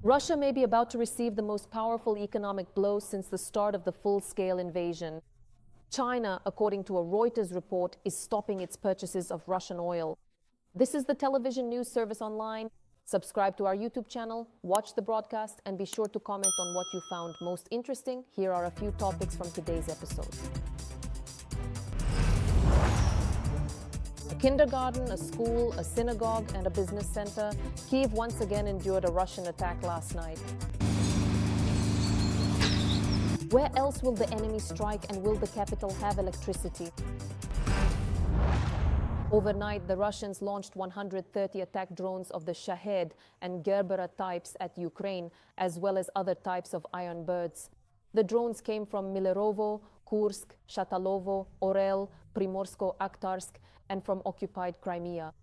Russia may be about to receive the most powerful economic blow since the start of the full-scale invasion. China, according to a Reuters report, is stopping its purchases of Russian oil. This is the television news service online. Subscribe to our YouTube channel, watch the broadcast, and be sure to comment on what you found most interesting. Here are a few topics from today's episode. A kindergarten, a school, a synagogue, and a business center. Kyiv once again endured a Russian attack last night. Where else will the enemy strike, and will the capital have electricity? Overnight, the Russians launched 130 attack drones of the Shahed and Gerbera types at Ukraine, as well as other types of Iron Birds. The drones came from Milerovo, Kursk, Shatalovo, Orel, Primorsko-Akhtarsk, and from occupied Crimea.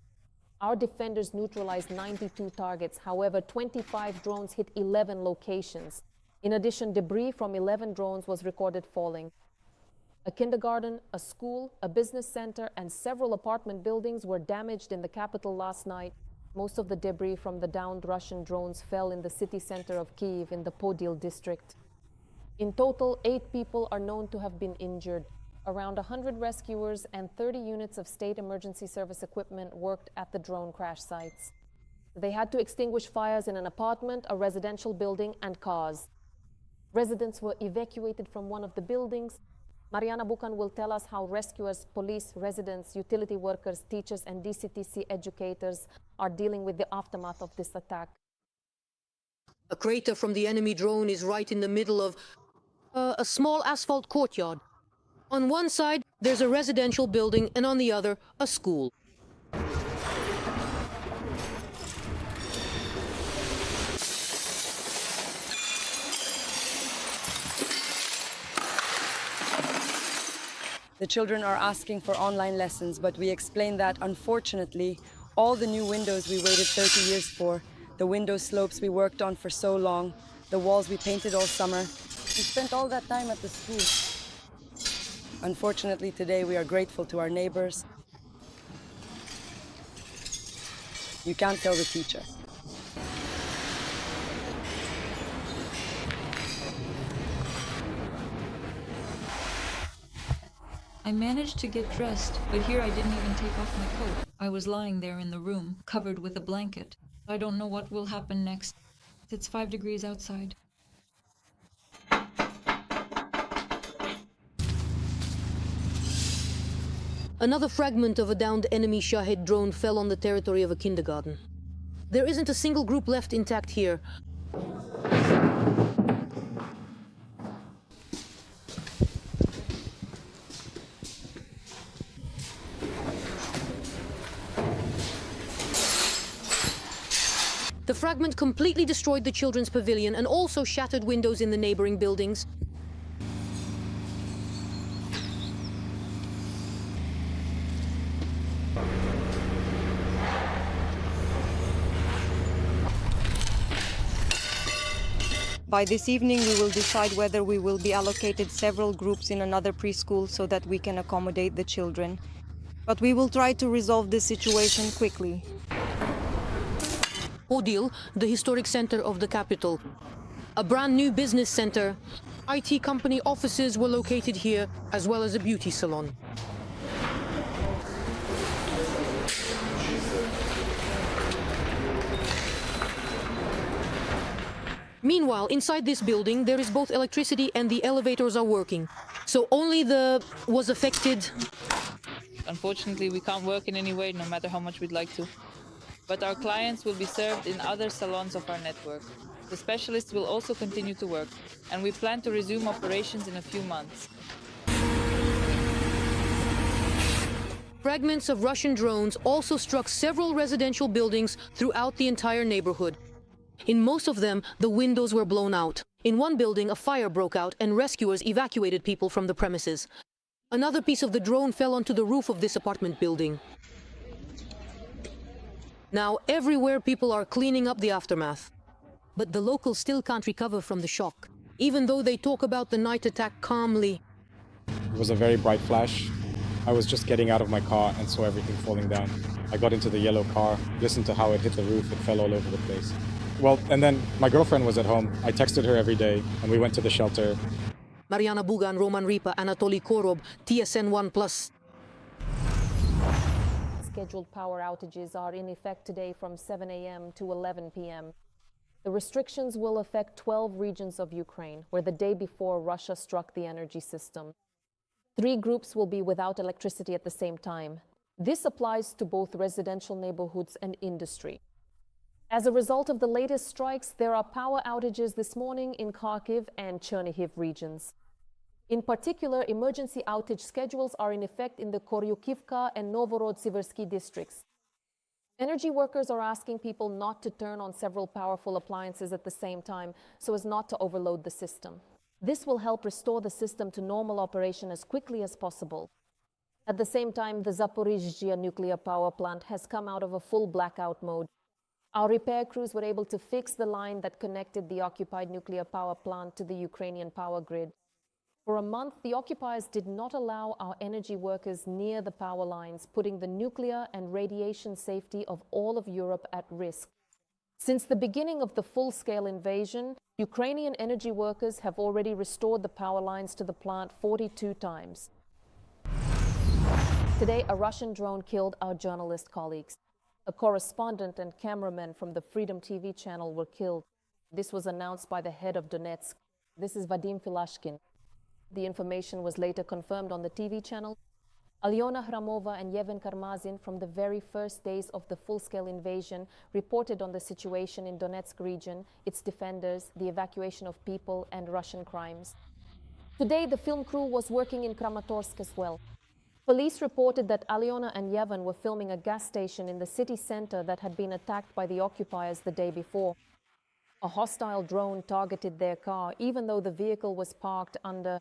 Our defenders neutralized 92 targets. However, 25 drones hit 11 locations. In addition, debris from 11 drones was recorded falling. A kindergarten, a school, a business center, and several apartment buildings were damaged in the capital last night. Most of the debris from the downed Russian drones fell in the city center of Kyiv in the Podil district. In total, 8 people are known to have been injured. Around 100 rescuers and 30 units of state emergency service equipment worked at the drone crash sites. They had to extinguish fires in an apartment, a residential building, and cars. Residents were evacuated from one of the buildings. Mariana Bukan will tell us how rescuers, police, residents, utility workers, teachers, and DCTC educators are dealing with the aftermath of this attack. A crater from the enemy drone is right in the middle of a small asphalt courtyard. On one side, there's a residential building, and on the other, a school. The children are asking for online lessons, but we explain that, unfortunately, all the new windows we waited 30 years for, the window slopes we worked on for so long, the walls we painted all summer, we spent all that time at the school. Unfortunately, today we are grateful to our neighbors. You can't tell the teacher. I managed to get dressed, but here I didn't even take off my coat. I was lying there in the room, covered with a blanket. I don't know what will happen next. It's 5 degrees outside. Another fragment of a downed enemy Shahed drone fell on the territory of a kindergarten. There isn't a single group left intact here. The fragment completely destroyed the children's pavilion and also shattered windows in the neighboring buildings. By this evening, we will decide whether we will be allocated several groups in another preschool so that we can accommodate the children. But we will try to resolve this situation quickly. Podil, the historic center of the capital. A brand new business center. IT company offices were located here, as well as a beauty salon. Meanwhile, inside this building, there is both electricity and the elevators are working. So only the was affected. Unfortunately, we can't work in any way, no matter how much we'd like to. But our clients will be served in other salons of our network. The specialists will also continue to work, and we plan to resume operations in a few months. Fragments of Russian drones also struck several residential buildings throughout the entire neighborhood. In most of them, the windows were blown out. In one building, a fire broke out and rescuers evacuated people from the premises. Another piece of the drone fell onto the roof of this apartment building. Now, everywhere people are cleaning up the aftermath. But the locals still can't recover from the shock, even though they talk about the night attack calmly. It was a very bright flash. I was just getting out of my car and saw everything falling down. I got into the yellow car, listened to how it hit the roof, it fell all over the place. Well, and then my girlfriend was at home. I texted her every day, and we went to the shelter. Mariana Bugan, Roman Ripa, Anatoly Korob, TSN1+. Scheduled power outages are in effect today from 7 a.m. to 11 p.m. The restrictions will affect 12 regions of Ukraine, where the day before Russia struck the energy system. 3 groups will be without electricity at the same time. This applies to both residential neighborhoods and industry. As a result of the latest strikes, there are power outages this morning in Kharkiv and Chernihiv regions. In particular, emergency outage schedules are in effect in the Koryukivka and Novorossiversky districts. Energy workers are asking people not to turn on several powerful appliances at the same time so as not to overload the system. This will help restore the system to normal operation as quickly as possible. At the same time, the Zaporizhzhia nuclear power plant has come out of a full blackout mode. Our repair crews were able to fix the line that connected the occupied nuclear power plant to the Ukrainian power grid. For a month, the occupiers did not allow our energy workers near the power lines, putting the nuclear and radiation safety of all of Europe at risk. Since the beginning of the full-scale invasion, Ukrainian energy workers have already restored the power lines to the plant 42 times. Today, a Russian drone killed our journalist colleagues. A correspondent and cameraman from the Freedom TV channel were killed. This was announced by the head of Donetsk. This is Vadim Filashkin. The information was later confirmed on the TV channel. Alyona Hramova and Yevhen Karmazin, from the very first days of the full-scale invasion, reported on the situation in Donetsk region, its defenders, the evacuation of people, and Russian crimes. Today, the film crew was working in Kramatorsk as well. Police reported that Alyona and Yevhen were filming a gas station in the city center that had been attacked by the occupiers the day before. A hostile drone targeted their car, even though the vehicle was parked under.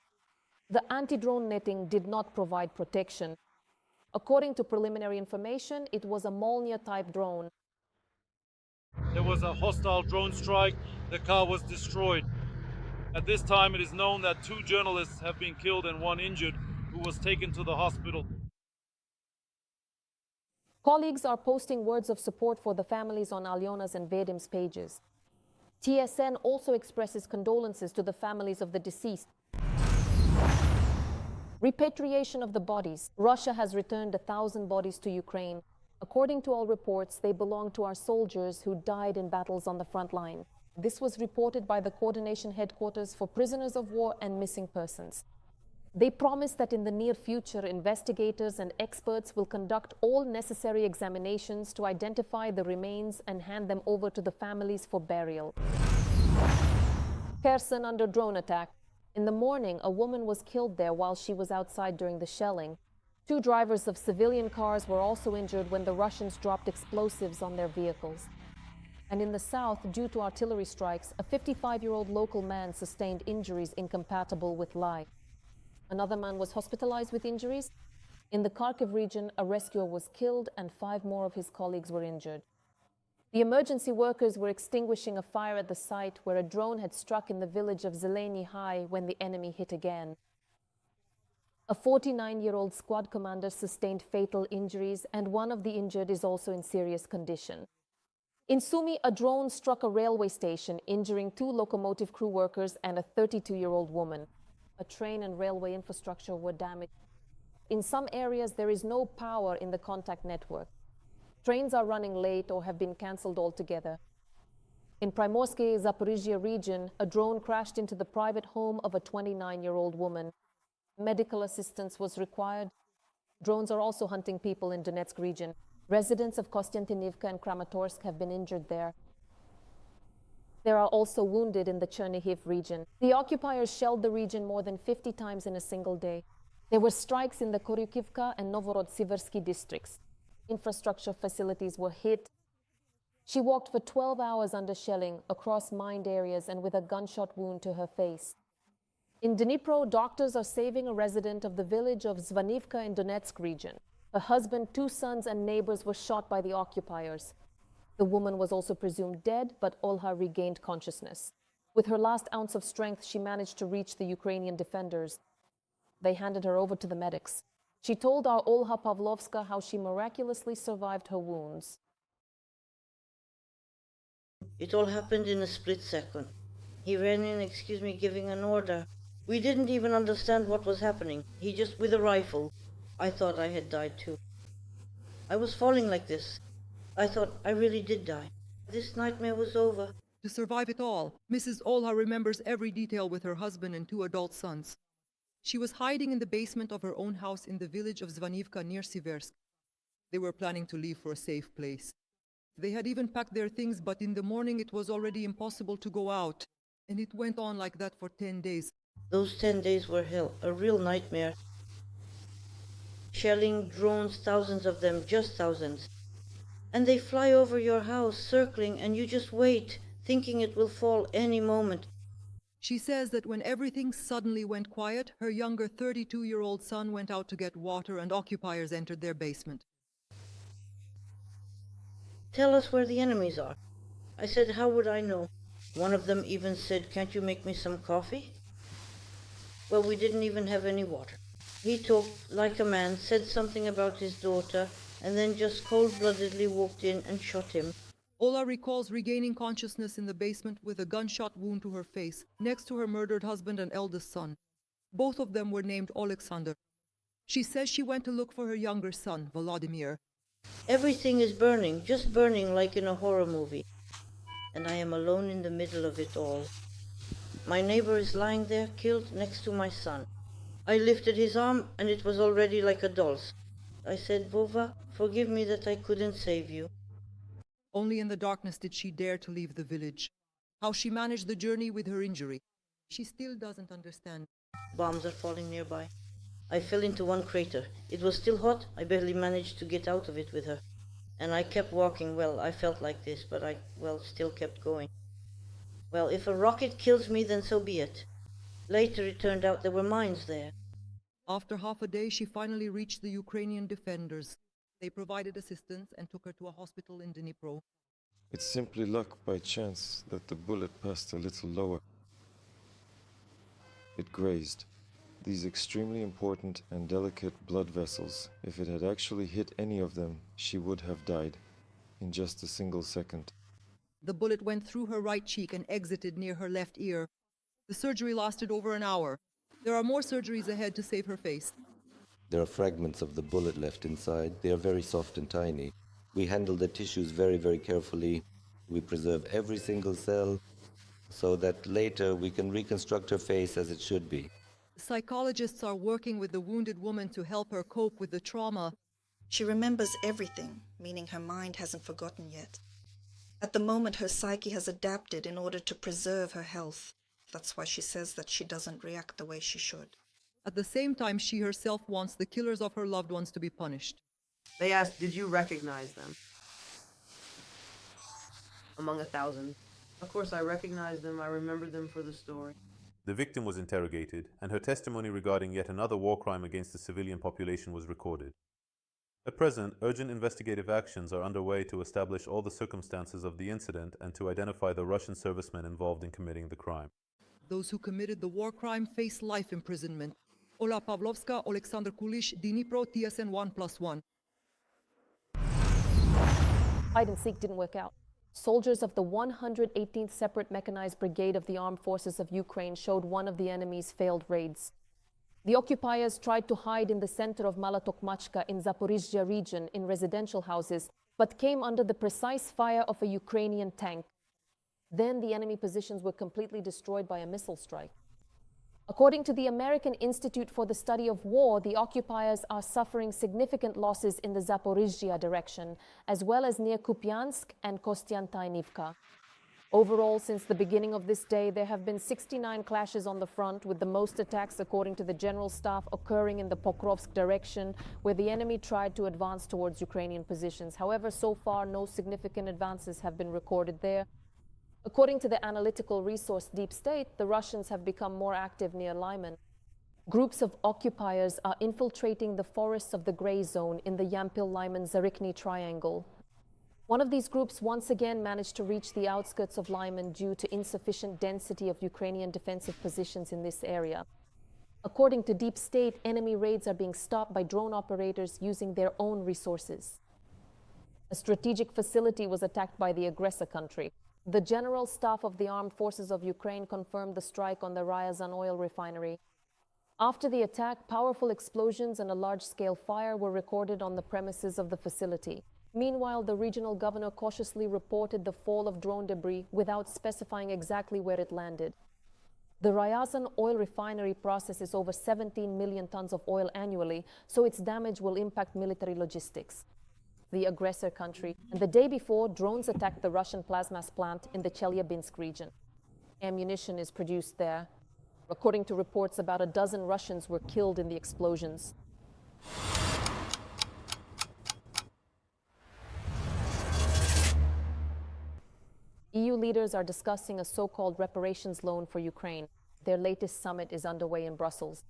The anti-drone netting did not provide protection. According to preliminary information, it was a Molniya-type drone. There was a hostile drone strike. The car was destroyed. At this time, it is known that 2 journalists have been killed and 1 injured, who was taken to the hospital. Colleagues are posting words of support for the families on Alyona's and Vadim's pages. TSN also expresses condolences to the families of the deceased. Repatriation of the bodies. Russia has returned 1,000 bodies to Ukraine. According to all reports, they belong to our soldiers who died in battles on the front line. This was reported by the Coordination Headquarters for Prisoners of War and Missing Persons. They promise that in the near future, investigators and experts will conduct all necessary examinations to identify the remains and hand them over to the families for burial. Kherson under drone attack. In the morning, a woman was killed there while she was outside during the shelling. 2 drivers of civilian cars were also injured when the Russians dropped explosives on their vehicles. And in the south, due to artillery strikes, a 55-year-old local man sustained injuries incompatible with life. Another man was hospitalized with injuries. In the Kharkiv region, a rescuer was killed and 5 more of his colleagues were injured. The emergency workers were extinguishing a fire at the site where a drone had struck in the village of Zeleny High when the enemy hit again. A 49-year-old squad commander sustained fatal injuries, and one of the injured is also in serious condition. In Sumy, a drone struck a railway station, injuring 2 locomotive crew workers and a 32-year-old woman. A train and railway infrastructure were damaged. In some areas, there is no power in the contact network. Trains are running late or have been cancelled altogether. In Primorsky, Zaporizhzhia region, a drone crashed into the private home of a 29-year-old woman. Medical assistance was required. Drones are also hunting people in Donetsk region. Residents of Kostiantynivka and Kramatorsk have been injured there. There are also wounded in the Chernihiv region. The occupiers shelled the region more than 50 times in a single day. There were strikes in the Koryukivka and Novorossiversky districts. Infrastructure facilities were hit. She walked for 12 hours under shelling across mined areas and with a gunshot wound to her face. In Dnipro, doctors are saving a resident of the village of Zvanivka in Donetsk region. Her husband, 2 sons and neighbors were shot by the occupiers. The woman was also presumed dead, but Olha regained consciousness. With her last ounce of strength, she managed to reach the Ukrainian defenders. They handed her over to the medics. She told our Olha Pavlovska how she miraculously survived her wounds. It all happened in a split second. He ran in, excuse me, giving an order. We didn't even understand what was happening. He just, with a rifle. I thought I had died too. I was falling like this. I thought I really did die. This nightmare was over. To survive it all, Mrs. Olha remembers every detail with her husband and 2 adult sons. She was hiding in the basement of her own house in the village of Zvanivka near Siversk. They were planning to leave for a safe place. They had even packed their things, but in the morning it was already impossible to go out. And it went on like that for 10 days. Those 10 days were hell, a real nightmare. Shelling, drones, thousands of them, just thousands. And they fly over your house, circling, and you just wait, thinking it will fall any moment. She says that when everything suddenly went quiet, her younger 32-year-old son went out to get water and occupiers entered their basement. Tell us where the enemies are. I said, how would I know? One of them even said, can't you make me some coffee? Well, we didn't even have any water. He talked like a man, said something about his daughter, and then just cold-bloodedly walked in and shot him. Ola recalls regaining consciousness in the basement with a gunshot wound to her face, next to her murdered husband and eldest son. Both of them were named Alexander. She says she went to look for her younger son, Volodymyr. Everything is burning, just burning like in a horror movie. And I am alone in the middle of it all. My neighbor is lying there, killed, next to my son. I lifted his arm, and it was already like a doll's. I said, Vova, forgive me that I couldn't save you. Only in the darkness did she dare to leave the village. How she managed the journey with her injury, she still doesn't understand. Bombs are falling nearby. I fell into one crater. It was still hot. I barely managed to get out of it with her. And I kept walking. Well, I felt like this, but I still kept going. Well, if a rocket kills me, then so be it. Later it turned out there were mines there. After half a day, she finally reached the Ukrainian defenders. They provided assistance and took her to a hospital in Dnipro. It's simply luck by chance that the bullet passed a little lower. It grazed these extremely important and delicate blood vessels. If it had actually hit any of them, she would have died in just a single second. The bullet went through her right cheek and exited near her left ear. The surgery lasted over an hour. There are more surgeries ahead to save her face. There are fragments of the bullet left inside. They are very soft and tiny. We handle the tissues very, very carefully. We preserve every single cell so that later we can reconstruct her face as it should be. Psychologists are working with the wounded woman to help her cope with the trauma. She remembers everything, meaning her mind hasn't forgotten yet. At the moment, her psyche has adapted in order to preserve her health. That's why she says that she doesn't react the way she should. At the same time, she herself wants the killers of her loved ones to be punished. They asked, did you recognize them? Among 1,000. Of course I recognized them, I remembered them for the story. The victim was interrogated, and her testimony regarding yet another war crime against the civilian population was recorded. At present, urgent investigative actions are underway to establish all the circumstances of the incident and to identify the Russian servicemen involved in committing the crime. Those who committed the war crime face life imprisonment. Ola Pavlovska, Alexander Kulish, Dnipro, TSN 1+1. Hide and seek didn't work out. Soldiers of the 118th Separate Mechanized Brigade of the Armed Forces of Ukraine showed one of the enemy's failed raids. The occupiers tried to hide in the center of Malotokmachka in Zaporizhzhia region in residential houses, but came under the precise fire of a Ukrainian tank. Then the enemy positions were completely destroyed by a missile strike. According to the American Institute for the Study of War, the occupiers are suffering significant losses in the Zaporizhzhia direction, as well as near Kupiansk and Kostiantynivka. Overall, since the beginning of this day, there have been 69 clashes on the front, with the most attacks, according to the General Staff, occurring in the Pokrovsk direction, where the enemy tried to advance towards Ukrainian positions. However, so far, no significant advances have been recorded there. According to the analytical resource Deep State, the Russians have become more active near Lyman. Groups of occupiers are infiltrating the forests of the Grey Zone in the Yampil-Lyman-Zarikny triangle. One of these groups once again managed to reach the outskirts of Lyman due to insufficient density of Ukrainian defensive positions in this area. According to Deep State, enemy raids are being stopped by drone operators using their own resources. A strategic facility was attacked by the aggressor country. The General Staff of the Armed Forces of Ukraine confirmed the strike on the Ryazan oil refinery. After the attack, powerful explosions and a large-scale fire were recorded on the premises of the facility. Meanwhile, the regional governor cautiously reported the fall of drone debris without specifying exactly where it landed. The Ryazan oil refinery processes over 17 million tons of oil annually, so its damage will impact military logistics. The aggressor country, and the day before, drones attacked the Russian plasmas plant in the Chelyabinsk region. Ammunition is produced there. According to reports, about a dozen Russians were killed in the explosions. EU leaders are discussing a so-called reparations loan for Ukraine. Their latest summit is underway in Brussels.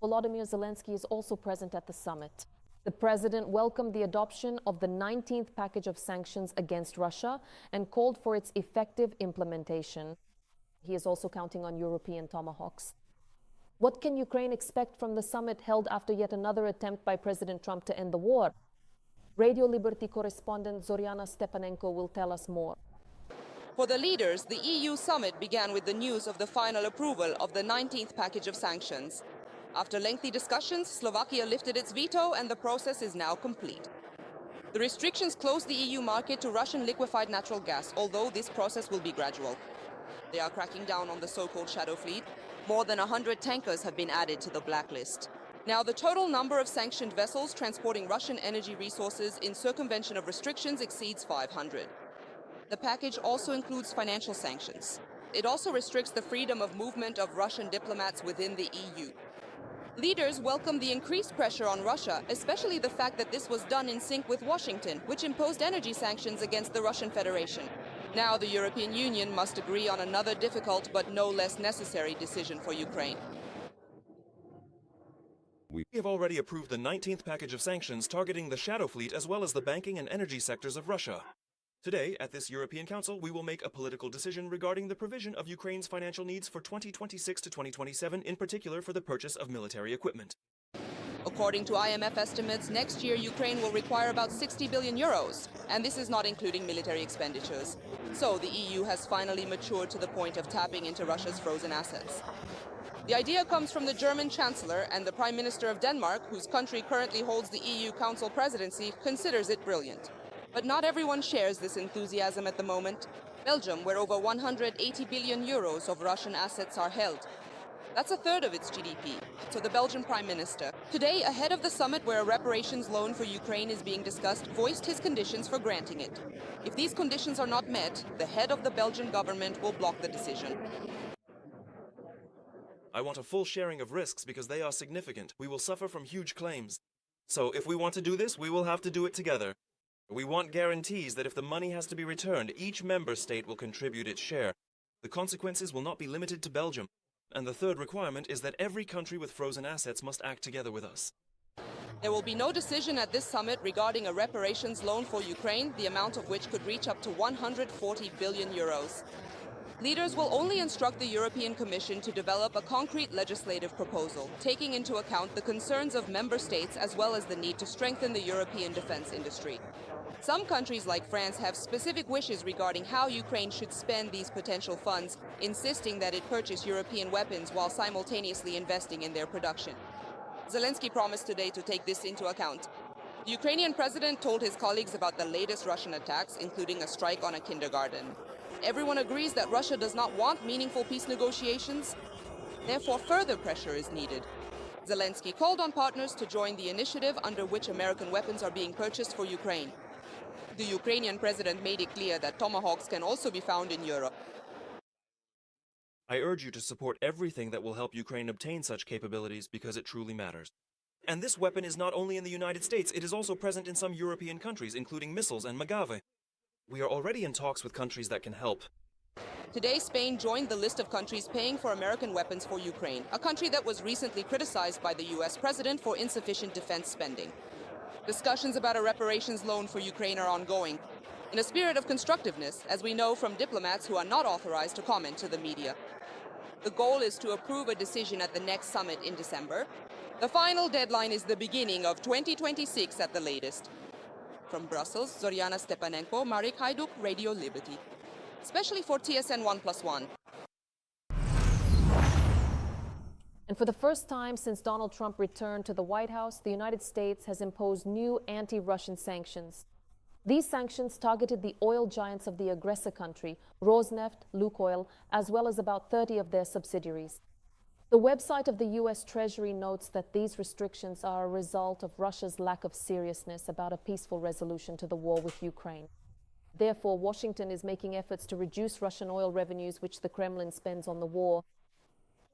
Volodymyr Zelensky is also present at the summit. The president welcomed the adoption of the 19th package of sanctions against Russia and called for its effective implementation. He is also counting on European Tomahawks. What can Ukraine expect from the summit held after yet another attempt by President Trump to end the war? Radio Liberty correspondent Zoriana Stepanenko will tell us more. For the leaders, the EU summit began with the news of the final approval of the 19th package of sanctions. After lengthy discussions, Slovakia lifted its veto and the process is now complete. The restrictions close the EU market to Russian liquefied natural gas, although this process will be gradual. They are cracking down on the so-called shadow fleet. More than 100 tankers have been added to the blacklist. Now, the total number of sanctioned vessels transporting Russian energy resources in circumvention of restrictions exceeds 500. The package also includes financial sanctions. It also restricts the freedom of movement of Russian diplomats within the EU. Leaders welcome the increased pressure on Russia, especially the fact that this was done in sync with Washington, which imposed energy sanctions against the Russian Federation. Now the European Union must agree on another difficult but no less necessary decision for Ukraine. We have already approved the 19th package of sanctions targeting the shadow fleet as well as the banking and energy sectors of Russia. Today, at this European Council, we will make a political decision regarding the provision of Ukraine's financial needs for 2026 to 2027, in particular for the purchase of military equipment. According to IMF estimates, next year Ukraine will require about 60 billion euros, and this is not including military expenditures. So the EU has finally matured to the point of tapping into Russia's frozen assets. The idea comes from the German Chancellor, and the Prime Minister of Denmark, whose country currently holds the EU Council presidency, considers it brilliant. But not everyone shares this enthusiasm at the moment. Belgium, where over 180 billion euros of Russian assets are held. That's a third of its GDP. So the Belgian Prime Minister, today ahead of the summit where a reparations loan for Ukraine is being discussed, voiced his conditions for granting it. If these conditions are not met, the head of the Belgian government will block the decision. I want a full sharing of risks because they are significant. We will suffer from huge claims. So if we want to do this, we will have to do it together. We want guarantees that if the money has to be returned, each member state will contribute its share. The consequences will not be limited to Belgium. And the third requirement is that every country with frozen assets must act together with us. There will be no decision at this summit regarding a reparations loan for Ukraine, the amount of which could reach up to 140 billion euros. Leaders will only instruct the European Commission to develop a concrete legislative proposal, taking into account the concerns of member states as well as the need to strengthen the European defense industry. Some countries like France have specific wishes regarding how Ukraine should spend these potential funds, insisting that it purchase European weapons while simultaneously investing in their production. Zelensky promised today to take this into account. The Ukrainian president told his colleagues about the latest Russian attacks, including a strike on a kindergarten. Everyone agrees that Russia does not want meaningful peace negotiations. Therefore, further pressure is needed. Zelensky called on partners to join the initiative under which American weapons are being purchased for Ukraine. The Ukrainian president made it clear that Tomahawks can also be found in Europe. I urge you to support everything that will help Ukraine obtain such capabilities because it truly matters. And this weapon is not only in the United States, it is also present in some European countries, including missiles and Magave. We are already in talks with countries that can help. Today, Spain joined the list of countries paying for American weapons for Ukraine, a country that was recently criticized by the US president for insufficient defense spending. Discussions about a reparations loan for Ukraine are ongoing, in a spirit of constructiveness, as we know from diplomats who are not authorized to comment to the media. The goal is to approve a decision at the next summit in December. The final deadline is the beginning of 2026 at the latest. From Brussels, Zoriana Stepanenko, Marek Hajduk, Radio Liberty. especially for TSN 1+1. And for the first time since Donald Trump returned to the White House, the United States has imposed new anti-Russian sanctions. These sanctions targeted the oil giants of the aggressor country, Rosneft, Lukoil, as well as about 30 of their subsidiaries. The website of the U.S. Treasury notes that these restrictions are a result of Russia's lack of seriousness about a peaceful resolution to the war with Ukraine. Therefore, Washington is making efforts to reduce Russian oil revenues, which the Kremlin spends on the war.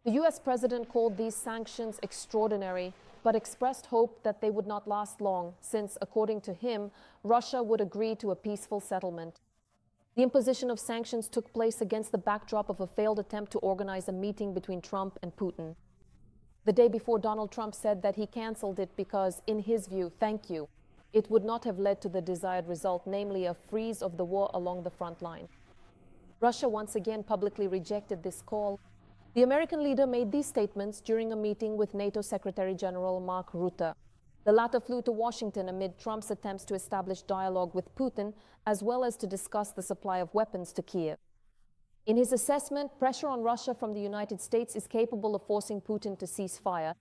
The U.S. president called these sanctions extraordinary, but expressed hope that they would not last long, since, according to him, Russia would agree to a peaceful settlement. The imposition of sanctions took place against the backdrop of a failed attempt to organize a meeting between Trump and Putin. The day before, Donald Trump said that he canceled it because, in his view, thank you, it would not have led to the desired result, namely a freeze of the war along the front line. Russia once again publicly rejected this call. The American leader made these statements during a meeting with NATO Secretary General Mark Rutte. The latter flew to Washington amid Trump's attempts to establish dialogue with Putin, as well as to discuss the supply of weapons to Kyiv. In his assessment, pressure on Russia from the United States is capable of forcing Putin to cease fire.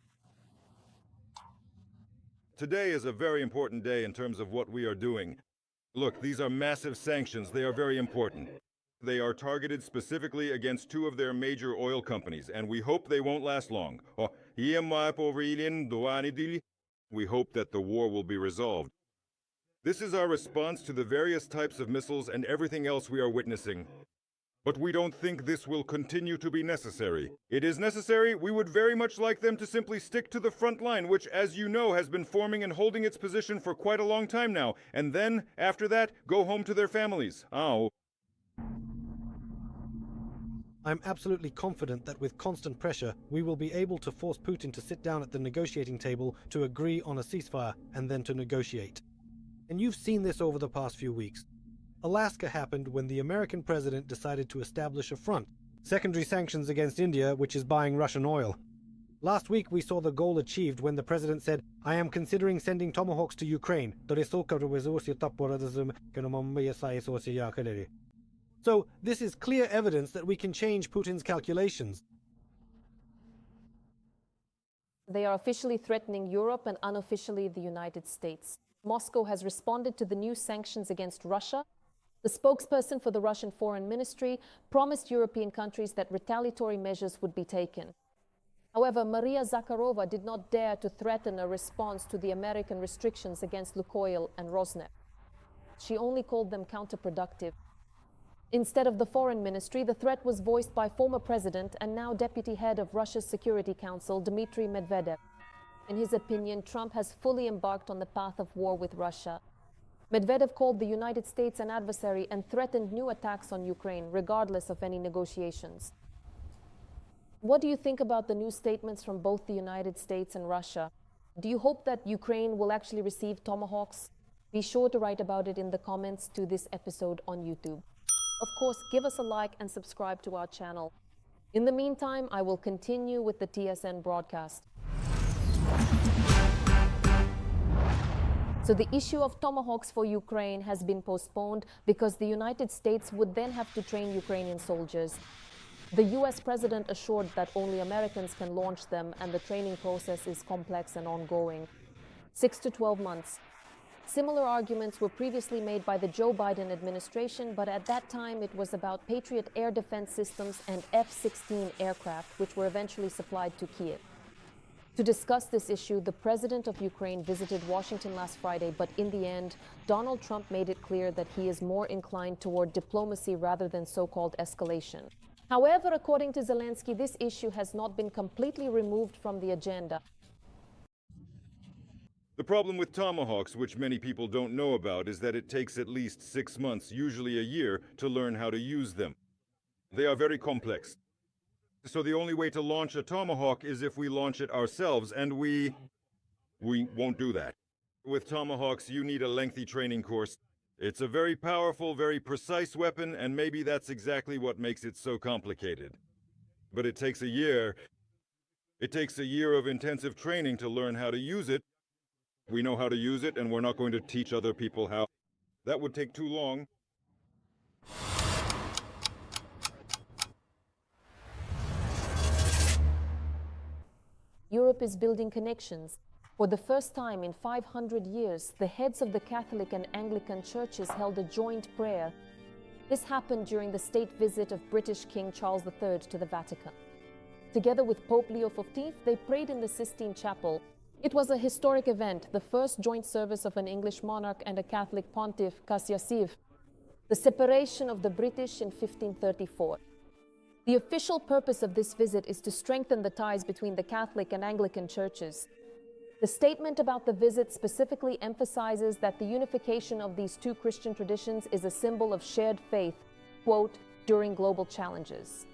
Today is a very important day in terms of what we are doing. Look, these are massive sanctions. They are very important. They are targeted specifically against two of their major oil companies, and we hope they won't last long. We hope that the war will be resolved. This is our response to the various types of missiles and everything else we are witnessing. But we don't think this will continue to be necessary. It is necessary. We would very much like them to simply stick to the front line, which, as you know, has been forming and holding its position for quite a long time now, and then, after that, go home to their families. I'm absolutely confident that with constant pressure, we will be able to force Putin to sit down at the negotiating table to agree on a ceasefire and then to negotiate. And you've seen this over the past few weeks. Alaska happened when the American president decided to establish a front, secondary sanctions against India, which is buying Russian oil. Last week, we saw the goal achieved when the president said, I am considering sending Tomahawks to Ukraine. So this is clear evidence that we can change Putin's calculations. They are officially threatening Europe and unofficially the United States. Moscow has responded to the new sanctions against Russia. The spokesperson for the Russian Foreign Ministry promised European countries that retaliatory measures would be taken. However, Maria Zakharova did not dare to threaten a response to the American restrictions against Lukoil and Rosneft. She only called them counterproductive. Instead of the Foreign Ministry, the threat was voiced by former President and now Deputy Head of Russia's Security Council, Dmitry Medvedev. In his opinion, Trump has fully embarked on the path of war with Russia. Medvedev called the United States an adversary and threatened new attacks on Ukraine, regardless of any negotiations. What do you think about the new statements from both the United States and Russia? Do you hope that Ukraine will actually receive Tomahawks? Be sure to write about it in the comments to this episode on YouTube. Of course, give us a like and subscribe to our channel. In the meantime, I will continue with the TSN broadcast. So the issue of Tomahawks for Ukraine has been postponed because the United States would then have to train Ukrainian soldiers. The US president assured that only Americans can launch them, and the training process is complex and ongoing. 6 to 12 months. Similar arguments were previously made by the Joe Biden administration, but at that time it was about Patriot air defense systems and F-16 aircraft, which were eventually supplied to Kyiv. To discuss this issue, the president of Ukraine visited Washington last Friday, but in the end, Donald Trump made it clear that he is more inclined toward diplomacy rather than so-called escalation. However, according to Zelensky, this issue has not been completely removed from the agenda. The problem with Tomahawks, which many people don't know about, is that it takes at least 6 months, usually a year, to learn how to use them. They are very complex. So the only way to launch a Tomahawk is if we launch it ourselves, and we won't do that. With Tomahawks, you need a lengthy training course. It's a very powerful, very precise weapon, and maybe that's exactly what makes it so complicated. But it takes a year. It takes a year of intensive training to learn how to use it. We know how to use it, and we're not going to teach other people how. That would take too long. Europe is building connections. For the first time in 500 years, the heads of the Catholic and Anglican churches held a joint prayer. This happened during the state visit of British King Charles III to the Vatican. Together with Pope Leo XV, they prayed in the Sistine Chapel. It was a historic event, the first joint service of an English monarch and a Catholic pontiff, Kyiv, the separation of the British in 1534. The official purpose of this visit is to strengthen the ties between the Catholic and Anglican churches. The statement about the visit specifically emphasizes that the unification of these two Christian traditions is a symbol of shared faith, quote, during global challenges.